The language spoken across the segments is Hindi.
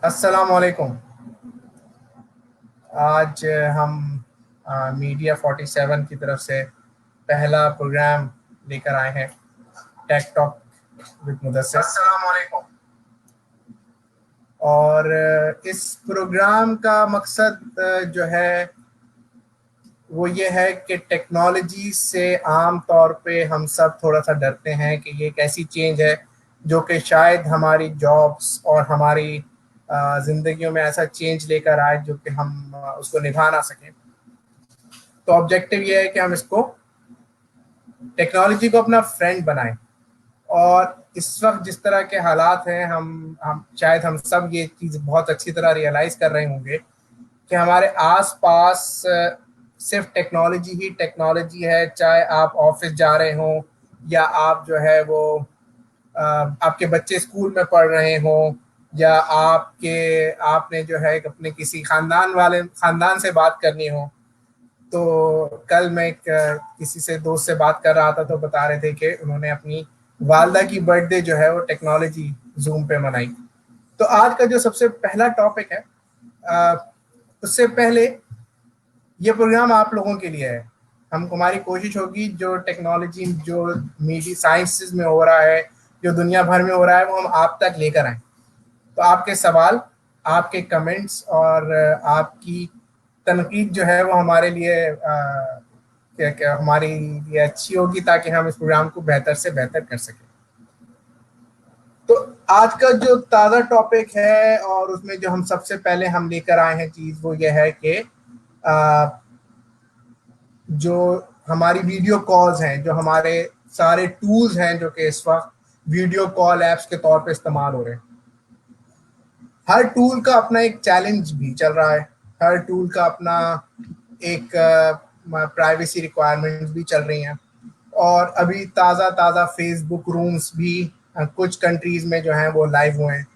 अस्सलाम वालेकुम। आज हम मीडिया 47 की तरफ से पहला प्रोग्राम लेकर आए हैं, टेक टॉक विद मुदस्सिर। अस्सलाम वालेकुम। और इस प्रोग्राम का मकसद जो है वो ये है कि टेक्नोलॉजी से आम तौर पे हम सब थोड़ा सा डरते हैं कि ये एक ऐसी चेंज है जो कि शायद हमारी जॉब्स और हमारी ज़िंदगियों में ऐसा चेंज लेकर आए जो कि हम उसको निभा ना सकें। तो ऑब्जेक्टिव ये है कि हम इसको टेक्नोलॉजी को अपना फ्रेंड बनाएं। और इस वक्त जिस तरह के हालात हैं, हम शायद हम सब ये चीज़ बहुत अच्छी तरह रियलाइज़ कर रहे होंगे कि हमारे आसपास सिर्फ टेक्नोलॉजी ही टेक्नोलॉजी है। चाहे आप ऑफिस जा रहे हों या आप जो है वो आपके बच्चे स्कूल में पढ़ रहे हों या आपने जो है अपने किसी खानदान से बात करनी हो। तो कल मैं किसी से दोस्त से बात कर रहा था तो बता रहे थे कि उन्होंने अपनी वालदा की बर्थडे जो है वो टेक्नोलॉजी जूम पे मनाई। तो आज का जो सबसे पहला टॉपिक है, उससे पहले ये प्रोग्राम आप लोगों के लिए है। हमारी कोशिश होगी जो टेक्नोलॉजी जो मीडिया साइंसेस में हो रहा है, जो दुनिया भर में हो रहा है, वो हम आप तक लेकर आए। तो आपके सवाल, आपके कमेंट्स और आपकी तनकीद जो है वो हमारे लिए क्या क्या हमारे लिए अच्छी होगी ताकि हम इस प्रोग्राम को बेहतर से बेहतर कर सकें। तो आज का जो ताज़ा टॉपिक है और उसमें जो हम सबसे पहले हम लेकर आए हैं चीज़ वो ये है कि जो हमारी वीडियो कॉल्स हैं, जो हमारे सारे टूल्स हैं जो कि इस वक्त वीडियो कॉल ऐप्स के तौर पे इस्तेमाल हो रहे हैं, हर टूल का अपना एक चैलेंज भी चल रहा है। हर टूल का अपना एक प्राइवेसी रिक्वायरमेंट्स भी चल रही हैं। और अभी ताज़ा ताज़ा फेसबुक रूम्स भी कुछ कंट्रीज़ में जो हैं वो लाइव हुए हैं,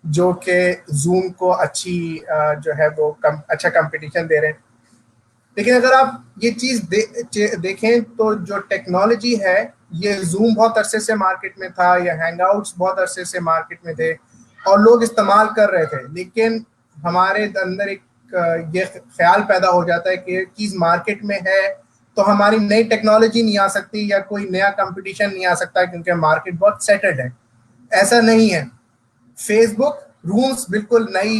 जो कि जूम को अच्छी जो है वो अच्छा कंपटीशन दे रहे हैं। लेकिन अगर आप ये चीज़ देखें तो जो टेक्नोलॉजी है, ये जूम बहुत अरसे से मार्केट में था, या हैंगआउट्स बहुत अरसे से मार्केट में थे और लोग इस्तेमाल कर रहे थे। लेकिन हमारे अंदर एक ये ख्याल पैदा हो जाता है कि ये चीज़ मार्केट में है तो हमारी नई टेक्नोलॉजी नहीं आ सकती या कोई नया कंपटीशन नहीं आ सकता क्योंकि मार्केट बहुत सेटल्ड है। ऐसा नहीं है। फेसबुक रूल्स बिल्कुल नई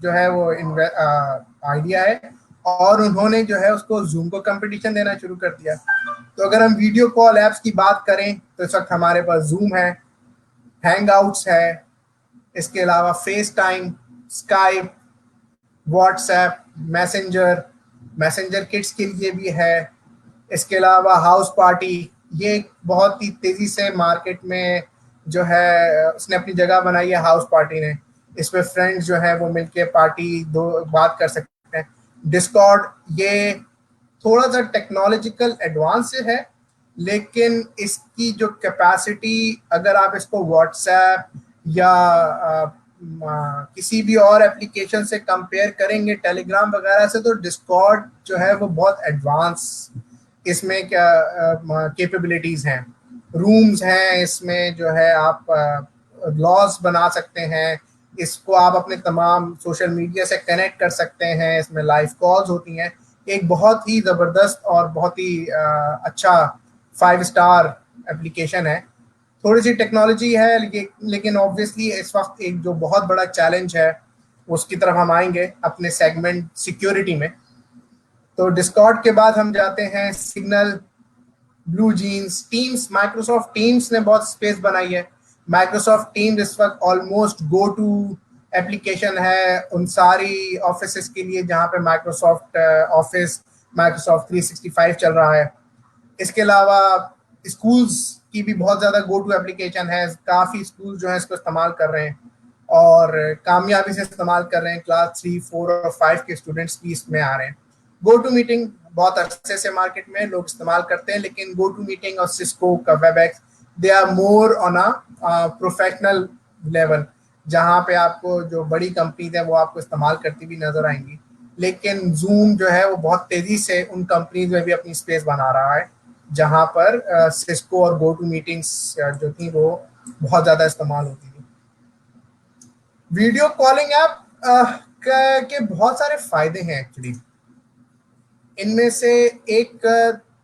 जो है वो आइडिया है और उन्होंने जो है उसको जूम को कंपटीशन देना शुरू कर दिया। तो अगर हम वीडियो कॉल ऐप्स की बात करें तो इस वक्त हमारे पास जूम है, हैंगआउट्स है, इसके अलावा face time, Skype, WhatsApp, messenger, messenger kids के लिए भी है। इसके अलावा हाउस पार्टी, ये एक बहुत ही तेज़ी से मार्केट में जो है उसने अपनी जगह बनाई है हाउस पार्टी ने। इसमें फ्रेंड्स जो है वो मिलके पार्टी दो बात कर सकते हैं। डिस्कॉर्ड, ये थोड़ा सा टेक्नोलॉजिकल एडवांस है, लेकिन इसकी जो कैपेसिटी, अगर आप इसको व्हाट्सएप या किसी भी और एप्लीकेशन से कंपेयर करेंगे, टेलीग्राम वगैरह से, तो डिस्कॉर्ड जो है वो बहुत एडवांस इसमें क्या कैपेबिलिटीज़ हैं। रूम्स हैं इसमें, जो है आप लॉज बना सकते हैं, इसको आप अपने तमाम सोशल मीडिया से कनेक्ट कर सकते हैं, इसमें लाइव कॉल्स होती हैं। एक बहुत ही ज़बरदस्त और बहुत ही अच्छा 5 स्टार एप्लीकेशन है। थोड़ी सी टेक्नोलॉजी है लेकिन ऑब्वियसली इस वक्त एक जो बहुत बड़ा चैलेंज है उसकी तरफ हम आएंगे अपने सेगमेंट सिक्योरिटी में। तो डिस्कॉर्ड के बाद हम जाते हैं Signal, Blue Jeans, Teams. Microsoft Teams ने बहुत स्पेस बनाई है। माइक्रोसॉफ्ट टीम्स इस वक्त ऑलमोस्ट गो टू एप्लीकेशन है उन सारी ऑफिस के लिए जहाँ पे माइक्रोसॉफ्ट ऑफिस, माइक्रोसॉफ्ट 365 चल रहा है। इसके अलावा स्कूल्स की भी बहुत ज़्यादा गो टू एप्लीकेशन है। काफ़ी स्कूल जो है इसको इस्तेमाल कर रहे हैं और कामयाबी से इस्तेमाल कर रहे हैं। क्लास 3, 4 और 5 के स्टूडेंट्स भी इसमें आ रहे हैं। गो टू मीटिंग बहुत अरसे से मार्केट में लोग इस्तेमाल करते हैं, लेकिन गो टू मीटिंग और सिस्को का Webex, they are more on a professional level, जहाँ पे आपको जो बड़ी कंपनीज है वो आपको इस्तेमाल करती भी नजर आएंगी। लेकिन जूम जो है वो बहुत तेज़ी से उन कंपनीज में भी अपनी स्पेस बना रहा है जहाँ पर सिस्को और गो टू मीटिंग्स जो थी वो बहुत ज़्यादा इस्तेमाल होती थी। वीडियो कॉलिंग ऐप के बहुत सारे फायदे हैं एक्चुअली। इनमें से एक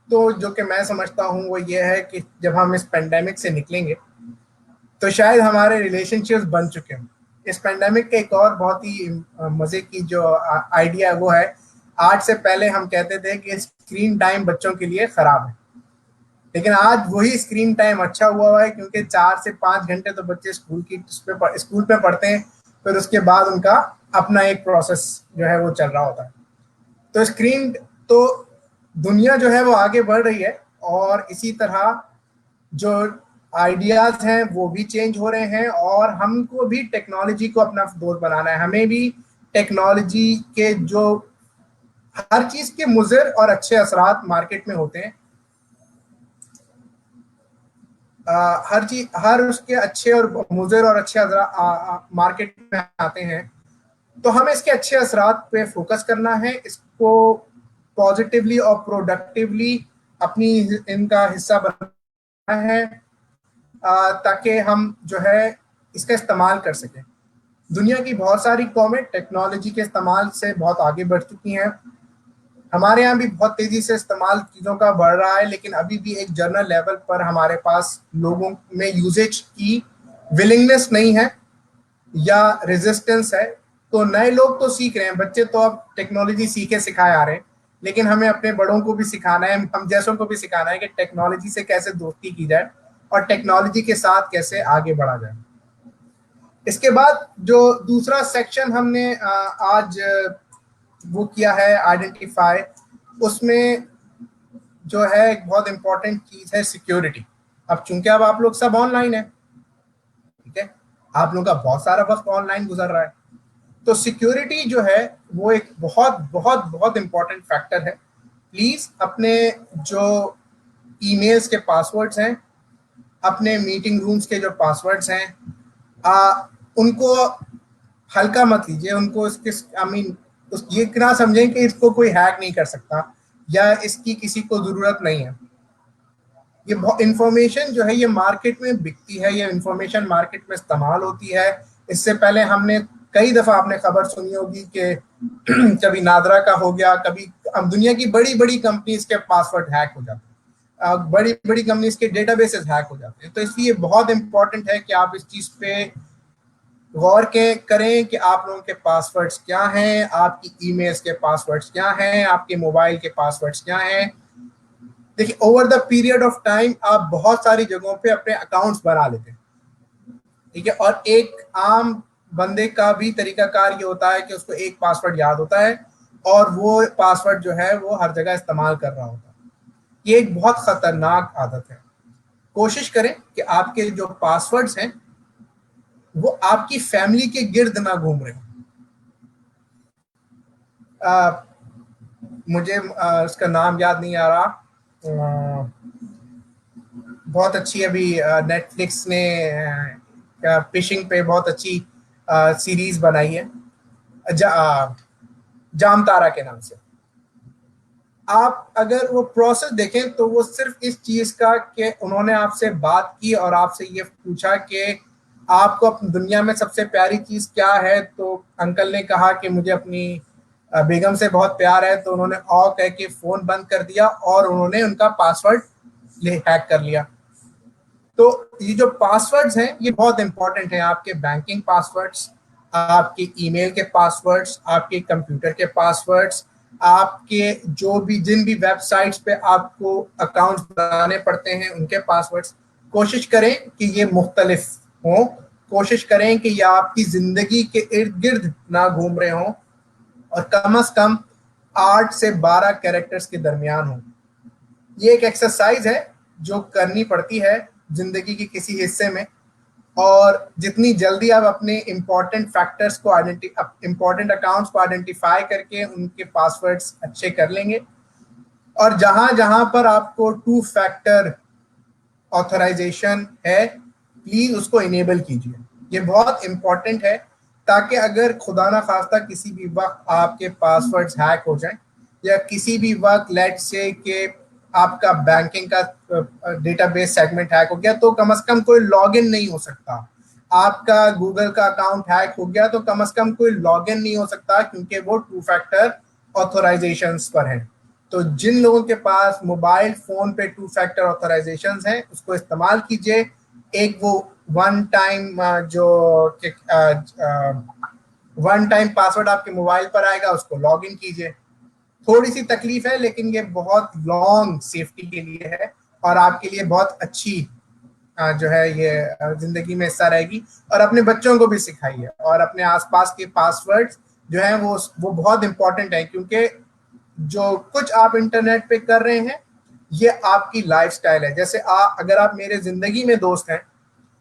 तो जो कि मैं समझता हूँ वो ये है कि जब हम इस पेंडेमिक से निकलेंगे तो शायद हमारे रिलेशनशिप्स बन चुके हैं। इस पेंडेमिक के एक और बहुत ही मजे की जो आइडिया है वो है, आज से पहले हम कहते थे कि स्क्रीन टाइम बच्चों के लिए खराब है, लेकिन आज वही स्क्रीन टाइम अच्छा हुआ है, क्योंकि 4 से 5 घंटे तो बच्चे स्कूल पे पढ़ते हैं, फिर उसके बाद उनका अपना एक प्रोसेस जो है वो चल रहा होता है। तो स्क्रीन तो दुनिया जो है वो आगे बढ़ रही है, और इसी तरह जो आइडियाज हैं वो भी चेंज हो रहे हैं, और हमको भी टेक्नोलॉजी को अपना दोस्त बनाना है। हमें भी टेक्नोलॉजी के जो हर चीज के मुज़र और अच्छे असरात मार्केट में होते हैं, हर चीज हर उसके अच्छे और मुज़र और अच्छे मार्केट में आते हैं। तो हमें इसके अच्छे असरात पे फोकस करना है, इसको पॉजिटिवली और प्रोडक्टिवली अपनी इनका हिस्सा बनाना है, ताकि हम जो है इसका इस्तेमाल कर सकें। दुनिया की बहुत सारी कौमें टेक्नोलॉजी के इस्तेमाल से बहुत आगे बढ़ चुकी हैं। हमारे यहाँ भी बहुत तेजी से इस्तेमाल चीज़ों का बढ़ रहा है, लेकिन अभी भी एक जनरल लेवल पर हमारे पास लोगों में यूजेज की विलिंगनेस नहीं है या रेजिस्टेंस है। तो नए लोग तो सीख रहे हैं, बच्चे तो अब टेक्नोलॉजी सीखे सिखाए आ रहे हैं, लेकिन हमें अपने बड़ों को भी सिखाना है, हम जैसों को भी सिखाना है कि टेक्नोलॉजी से कैसे दोस्ती की जाए और टेक्नोलॉजी के साथ कैसे आगे बढ़ा जाए। इसके बाद जो दूसरा सेक्शन हमने आज वो किया है आइडेंटिफाई, उसमें जो है एक बहुत इंपॉर्टेंट चीज है सिक्योरिटी। अब चूंकि अब आप लोग सब ऑनलाइन है, ठीक है, आप लोगों का बहुत सारा वक्त ऑनलाइन गुजर रहा है, तो सिक्योरिटी जो है वो एक बहुत बहुत बहुत इंपॉर्टेंट फैक्टर है। प्लीज अपने जो ईमेल्स के पासवर्ड्स हैं, अपने मीटिंग रूम्स के जो पासवर्ड्स हैं, उनको हल्का मत लीजिए, उनको इसके आई मीन उस ये ना समझें कि इसको कोई हैक नहीं कर सकता या इसकी किसी को जरूरत नहीं है। ये इंफॉर्मेशन जो है ये मार्केट में बिकती है, ये इंफॉर्मेशन मार्केट में इस्तेमाल होती है। इससे पहले हमने कई दफा आपने खबर सुनी होगी कि कभी नादरा का हो गया, कभी अब दुनिया की बड़ी बड़ी कंपनीज के पासवर्ड हैक हो जाते हैं, बड़ी बड़ी कंपनीज के डेटाबेसेस हैक हो जाते हैं। तो इसलिए बहुत इंपॉर्टेंट है कि आप इस चीज पे गौर के करें कि आप लोगों के पासवर्ड्स क्या हैं, आपकी ईमेल्स के पासवर्ड्स क्या हैं, आपके मोबाइल के पासवर्ड्स क्या हैं। देखिए, over the period of time आप बहुत सारी जगहों पे अपने अकाउंट्स बना लेते हैं, ठीक है, और एक आम बंदे का भी तरीकाकार ये होता है कि उसको एक पासवर्ड याद होता है और वो पासवर्ड जो है वो हर जगह इस्तेमाल कर रहा होता है। ये एक बहुत खतरनाक आदत है। कोशिश करें कि आपके जो पासवर्ड्स हैं वो आपकी फैमिली के गिर्द ना घूम रहे हो। मुझे उसका नाम याद नहीं आ रहा। बहुत अच्छी अभी नेटफ्लिक्स ने फिशिंग पे बहुत अच्छी सीरीज बनाई है, जाम तारा के नाम से। आप अगर वो प्रोसेस देखें तो वो सिर्फ इस चीज का कि उन्होंने आपसे बात की और आपसे ये पूछा कि आपको अपनी दुनिया में सबसे प्यारी चीज क्या है, तो अंकल ने कहा कि मुझे अपनी बेगम से बहुत प्यार है, तो उन्होंने ऑ कह के फोन बंद कर दिया और उन्होंने उनका पासवर्ड हैक कर लिया। तो ये जो पासवर्ड्स हैं ये बहुत इंपॉर्टेंट हैं, आपके बैंकिंग पासवर्ड्स, आपके ईमेल के पासवर्ड्स, आपके कंप्यूटर के पासवर्ड्स, आपके जो भी जिन भी वेबसाइट्स पे आपको अकाउंट्स बनाने पड़ते हैं उनके पासवर्ड्स। कोशिश करें कि ये मुख्तलिफ हों, कोशिश करें कि ये आपकी जिंदगी के इर्द गिर्द ना घूम रहे हों, और कम से कम 8 से 12 कैरेक्टर्स के दरमियान हो। ये एक एक्सरसाइज है जो करनी पड़ती है जिंदगी के किसी हिस्से में, और जितनी जल्दी आप अपने इंपॉर्टेंट फैक्टर्स को इंपॉर्टेंट अकाउंट्स को आइडेंटिफाई करके उनके पासवर्ड्स अच्छे कर लेंगे, और जहां जहां पर आपको 2 फैक्टर ऑथराइजेशन है प्लीज उसको इनेबल कीजिए। ये बहुत इंपॉर्टेंट है, ताकि अगर खुदा ना खास्ता किसी भी वक्त आपके पासवर्ड्स हैक हो जाएं, या किसी भी वक्त लेट से कि आपका बैंकिंग का डेटाबेस सेगमेंट हैक हो गया, तो कम से कम कोई लॉगिन नहीं हो सकता, आपका गूगल का अकाउंट हैक हो गया तो कम से कम कोई लॉगिन नहीं हो सकता, क्योंकि वो टू फैक्टर ऑथोराइजेशंस पर है। तो जिन लोगों के पास मोबाइल फोन पे टू फैक्टर ऑथराइजेशंस हैं उसको इस्तेमाल कीजिए। एक वो वन टाइम जो वन टाइम पासवर्ड आपके मोबाइल पर आएगा, उसको लॉग इन कीजिए। थोड़ी सी तकलीफ है, लेकिन ये बहुत लॉन्ग सेफ्टी के लिए है और आपके लिए बहुत अच्छी जो है ये जिंदगी में हिस्सा रहेगी। और अपने बच्चों को भी सिखाइए, और अपने आसपास के पासवर्ड्स जो है वो बहुत इंपॉर्टेंट है, क्योंकि जो कुछ आप इंटरनेट पे कर रहे हैं ये आपकी लाइफस्टाइल है। जैसे अगर आप मेरे जिंदगी में दोस्त हैं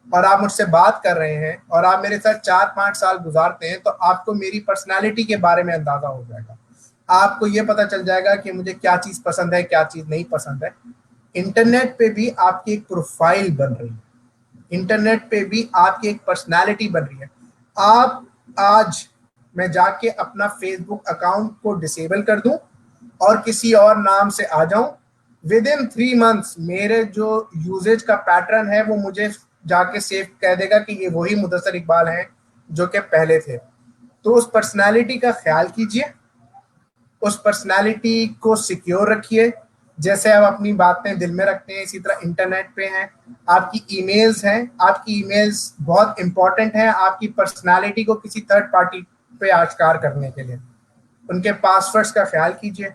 और आप मुझसे बात कर रहे हैं और आप मेरे साथ 4-5 साल गुजारते हैं, तो आपको मेरी पर्सनालिटी के बारे में अंदाजा हो जाएगा। आपको ये पता चल जाएगा कि मुझे क्या चीज पसंद है, क्या चीज नहीं पसंद है। इंटरनेट पे भी आपकी एक प्रोफाइल बन रही है, इंटरनेट पे भी आपकी एक पर्सनालिटी बन रही है। आप आज मैं जाके अपना फेसबुक अकाउंट को डिसेबल कर दूं और किसी और नाम से आ जाऊं, विद इन 3 मंथ्स मेरे जो यूजेज का पैटर्न है वो मुझे जाके सेव कह देगा कि ये वही मुदस्सर इकबाल हैं जो कि पहले थे। तो उस पर्सनालिटी का ख्याल कीजिए, उस पर्सनालिटी को सिक्योर रखिए। जैसे आप अपनी बातें दिल में रखते हैं, इसी तरह इंटरनेट पे हैं। आपकी ईमेल्स हैं, आपकी ईमेल्स बहुत इंपॉर्टेंट हैं आपकी पर्सनालिटी को किसी थर्ड पार्टी पे आविष्कार करने के लिए। उनके पासवर्ड्स का ख्याल कीजिए।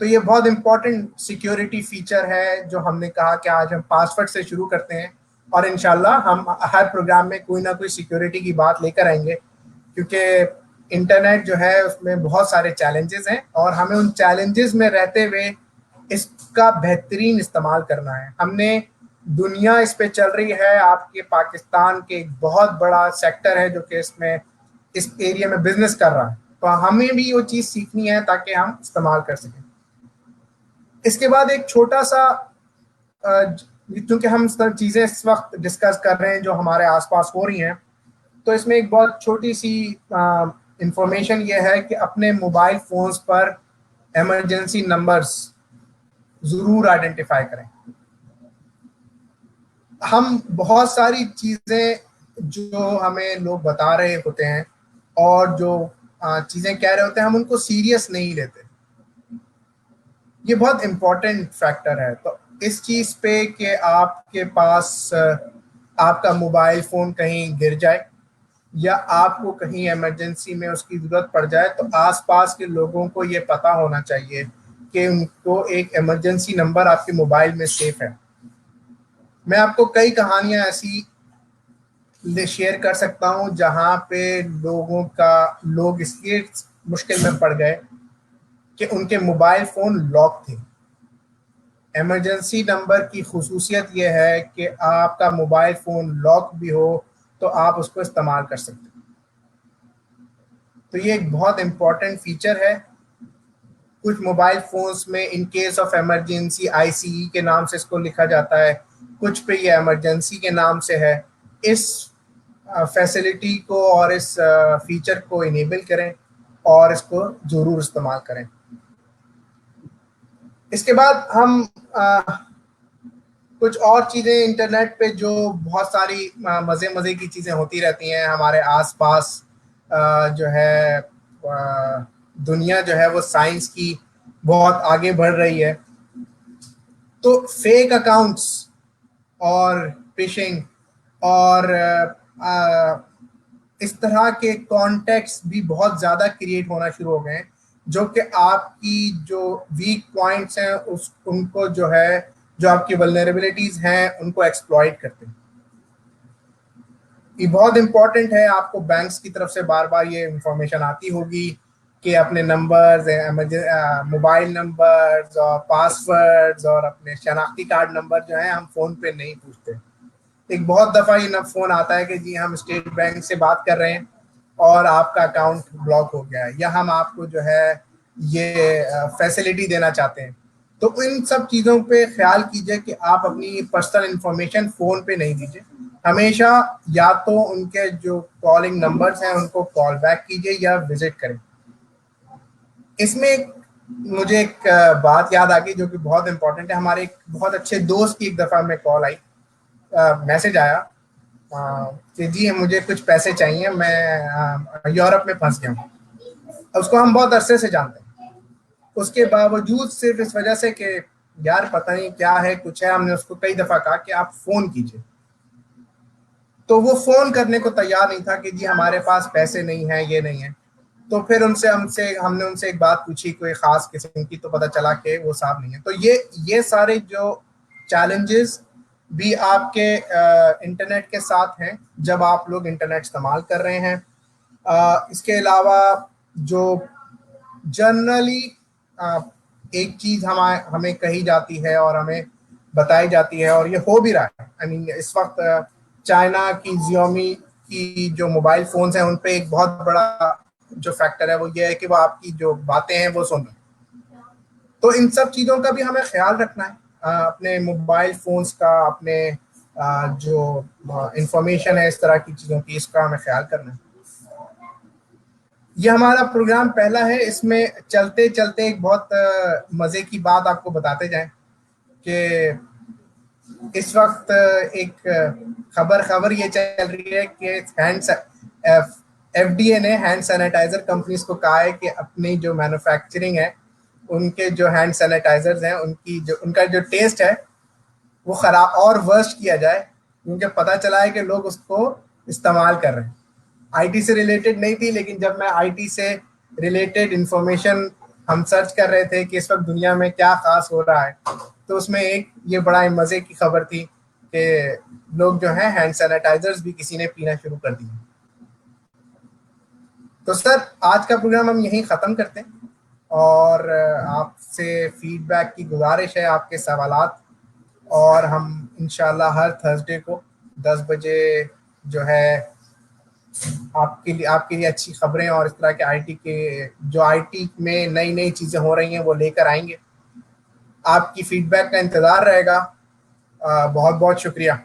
तो ये बहुत इंपॉर्टेंट सिक्योरिटी फीचर है जो हमने कहा कि आज हम पासवर्ड से शुरू करते हैं, और इंशाल्लाह हम हर प्रोग्राम में कोई ना कोई सिक्योरिटी की बात लेकर आएंगे, क्योंकि इंटरनेट जो है उसमें बहुत सारे चैलेंजेस हैं और हमें उन चैलेंजेस में रहते हुए इसका बेहतरीन इस्तेमाल करना है। हमने दुनिया इस पे चल रही है, आपके पाकिस्तान के एक बहुत बड़ा सेक्टर है जो कि इसमें इस एरिया में बिजनेस कर रहा है, तो हमें भी वो चीज़ सीखनी है ताकि हम इस्तेमाल कर सकें। इसके बाद एक छोटा सा क्योंकि हम सब चीज़ें इस वक्त डिस्कस कर रहे हैं जो हमारे आसपास हो रही हैं, तो इसमें एक बहुत छोटी सी इंफॉर्मेशन ये है कि अपने मोबाइल फोन्स पर इमरजेंसी नंबर्स ज़रूर आइडेंटिफाई करें। हम बहुत सारी चीज़ें जो हमें लोग बता रहे होते हैं और जो चीज़ें कह रहे होते हैं हम उनको सीरियस नहीं लेते। ये बहुत इम्पोर्टेंट फैक्टर है। तो इस चीज़ पे कि आपके पास आपका मोबाइल फ़ोन कहीं गिर जाए या आपको कहीं इमरजेंसी में उसकी ज़रूरत पड़ जाए, तो आसपास के लोगों को ये पता होना चाहिए कि उनको एक इमरजेंसी नंबर आपके मोबाइल में सेफ है। मैं आपको कई कहानियां ऐसी शेयर कर सकता हूं जहां पे लोग इसलिए मुश्किल में पड़ गए कि उनके मोबाइल फ़ोन लॉक थे। इमरजेंसी नंबर की खुसूसियत यह है कि आपका मोबाइल फ़ोन लॉक भी हो तो आप उसको इस्तेमाल कर सकते हैं। तो ये एक बहुत इम्पॉर्टेंट फीचर है। कुछ मोबाइल फ़ोन्स में in case of emergency ICE के नाम से इसको लिखा जाता है, कुछ पे ये इमरजेंसी के नाम से है। इस फैसिलिटी को और इस फीचर को इनेबल करें और इसको ज़रूर इस्तेमाल करें। इसके बाद हम कुछ और चीज़ें इंटरनेट पे जो बहुत सारी मज़े मज़े की चीज़ें होती रहती हैं हमारे आसपास। जो है दुनिया जो है वो साइंस की बहुत आगे बढ़ रही है, तो फेक अकाउंट्स और फिशिंग और इस तरह के कॉन्टेक्ट्स भी बहुत ज़्यादा क्रिएट होना शुरू हो गए हैं, जो कि आपकी जो वीक पॉइंट्स हैं उस उनको जो है जो आपकी वल्नरेबिलिटीज़ हैं उनको एक्सप्लॉइट करते हैं। ये बहुत इंपॉर्टेंट है। आपको बैंक्स की तरफ से बार बार ये इंफॉर्मेशन आती होगी कि अपने नंबर्स, मोबाइल नंबर्स और पासवर्ड्स और अपने शनाख्ती कार्ड नंबर जो है हम फ़ोन पे नहीं पूछते। एक बहुत दफ़ा ये ना फ़ोन आता है कि जी हम स्टेट बैंक से बात कर रहे हैं और आपका अकाउंट ब्लॉक हो गया है, या हम आपको जो है ये फैसिलिटी देना चाहते हैं। तो इन सब चीज़ों पे ख्याल कीजिए कि आप अपनी पर्सनल इंफॉर्मेशन फ़ोन पे नहीं दीजिए। हमेशा या तो उनके जो कॉलिंग नंबर्स हैं उनको कॉल बैक कीजिए या विजिट करें। इसमें मुझे एक बात याद आ गई जो कि बहुत इंपॉर्टेंट है। हमारे एक बहुत अच्छे दोस्त की एक दफ़ा में कॉल आई, मैसेज आया कि जी मुझे कुछ पैसे चाहिए, मैं यूरोप में फंस गया हूँ। उसको हम बहुत अरसे से जानते हैं, उसके बावजूद सिर्फ इस वजह से कि यार पता नहीं क्या है, कुछ है, हमने उसको कई दफा कहा कि आप फोन कीजिए, तो वो फोन करने को तैयार नहीं था कि जी हमारे पास पैसे नहीं है, ये नहीं है। तो फिर उनसे हमसे हमने उनसे एक बात पूछी कोई खास किस्म की, तो पता चला कि वो साहब नहीं है। तो ये सारे जो चैलेंजेस भी आपके इंटरनेट के साथ हैं जब आप लोग इंटरनेट इस्तेमाल कर रहे हैं। इसके अलावा जो जनरली एक चीज हमें कही जाती है और हमें बताई जाती है, और ये हो भी रहा है। आई मीन इस वक्त चाइना की जियोमी की जो मोबाइल फोन्स हैं उन पे एक बहुत बड़ा जो फैक्टर है वो ये है कि वो आपकी जो बातें हैं वो सुन रहे हैं। तो इन सब चीज़ों का भी हमें ख्याल रखना है, अपने मोबाइल फोन्स का, अपने जो इंफॉर्मेशन है इस तरह की चीज़ों की, इसका हमें ख्याल करना है। ये हमारा प्रोग्राम पहला है, इसमें चलते चलते एक बहुत मज़े की बात आपको बताते जाएं कि इस वक्त एक खबर खबर ये चल रही है कि हैंड एफडीए ने हैंड सैनिटाइजर कंपनीज को कहा है कि अपनी जो मैन्युफैक्चरिंग है, उनके जो हैंड सैनिटाइजर्स हैं उनकी जो उनका जो टेस्ट है वो खराब और वर्स्ट किया जाए, क्योंकि पता चला है कि लोग उसको इस्तेमाल कर रहे हैं। आईटी से रिलेटेड नहीं थी, लेकिन जब मैं आईटी से रिलेटेड इंफॉर्मेशन हम सर्च कर रहे थे कि इस वक्त दुनिया में क्या खास हो रहा है, तो उसमें एक ये बड़ा मजे की खबर थी कि लोग जो है हैंड सैनिटाइजर्स भी किसी ने पीना शुरू कर दिए। तो सर आज का प्रोग्राम हम यहीं ख़त्म करते हैं, और आपसे फीडबैक की गुजारिश है, आपके सवालात, और हम इंशाल्लाह हर थर्सडे को 10 बजे जो है आपके लिए अच्छी खबरें और इस तरह के आईटी के जो आईटी में नई नई चीज़ें हो रही हैं वो लेकर आएंगे। आपकी फीडबैक का इंतज़ार रहेगा। बहुत बहुत शुक्रिया।